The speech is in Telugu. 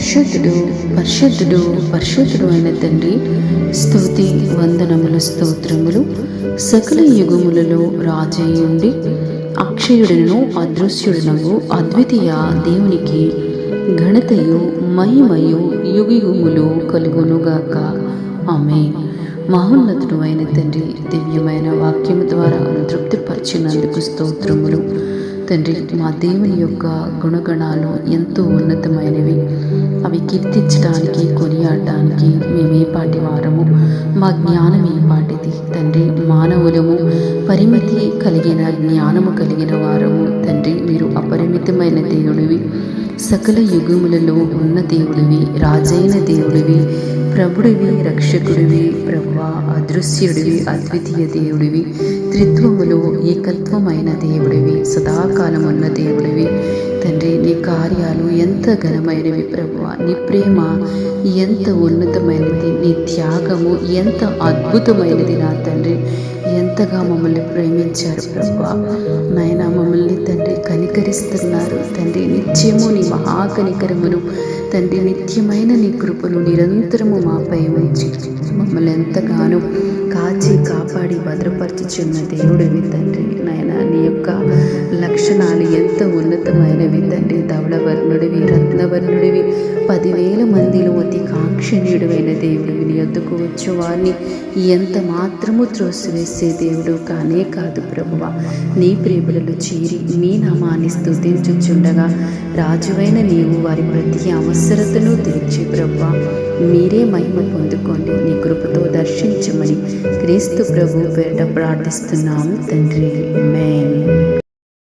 పరిశుద్ధుడు పరిశుద్ధుడు పరిశుద్ధుడు అయిన తండ్రి, స్తుతి వందనములు స్తోత్రములు. సకల యుగములలో రాజయ్యుండి అక్షయుడను అదృశ్యుడనగు అద్వితీయ దేవునికి ఘనతయు మహిమయు యుగయుగములు కలుగునుగాక. ఆమేన్. మహోన్నతుడు అయిన తండ్రి, దివ్యమైన వాక్యము ద్వారా తృప్తిపరిచినందుకు స్తోత్రములు. తండ్రి, మా దేవుని యొక్క గుణగణాలు ఎంతో ఉన్నతమైనవి. అవి కీర్తించడానికి, కొనియాడడానికి మేమే పాటి వారము, మా జ్ఞానం ఏ పాటిది తండ్రి. మానవులము పరిమితి కలిగిన జ్ఞానము కలిగిన వారము తండ్రి. మీరు అపరిమితమైన దేవుడివి, సకల యుగములలో ఉన్న దేవుడివి, రాజైన దేవుడివి, ప్రభుడివి, రక్షకుడివి, ప్రభువా, అదృశ్యుడివి, అద్వితీయ దేవుడివి, త్రిత్వములో ఏకత్వమైన దేవుడివి, సదాకాలం ఉన్న దేవుడివి తండ్రి. నీ కార్యాలు ఎంత ఘనమైనవి ప్రభువా, నీ ప్రేమ ఎంత ఉన్నతమైనది, నీ త్యాగము ఎంత అద్భుతమైనది నా తండ్రి. ఎంతగా మమ్మల్ని ప్రేమించారు ప్రభువా నాయనా. మమ్మల్ని తండ్రి కనికరిస్తున్నారు తండ్రి. నిత్యము నీ మహాకనికరమును తండ్రి, నిత్యమైన నీ కృపను నిరంతరము మాపై ఉంచి మమ్మల్ని ఎంతగానో కాచి కాపాడి భద్రపరచుచున్న దేవుడివి తండ్రి. నాయన, నీ యొక్క లక్షణాలు ఎంత ఉన్నతమైనవి తండ్రి. ధవళవర్ణుడివి, రత్నవర్ణుడివి, 10,000 మందిలో అతి కాంక్షణీయుడైన దేవుడివి. నీ వద్దకు వచ్చు వారిని ఎంత మాత్రము త్రోసివేసే దేవుడు కానే కాదు ప్రభువా. నీ ప్రేమలలో చేరి మీ నామాన్ని స్తుతించుచుండగా రాజువైన నీవు వారి ప్రతి అవసరతను తీర్చి ప్రభువా మీరే మహిమ పొందుకోండి. నీ కృపతో దర్శించమని క్రీస్తు ప్రభు పేరిట ప్రార్థిస్తున్నాం తండ్రి. ఆమేన్.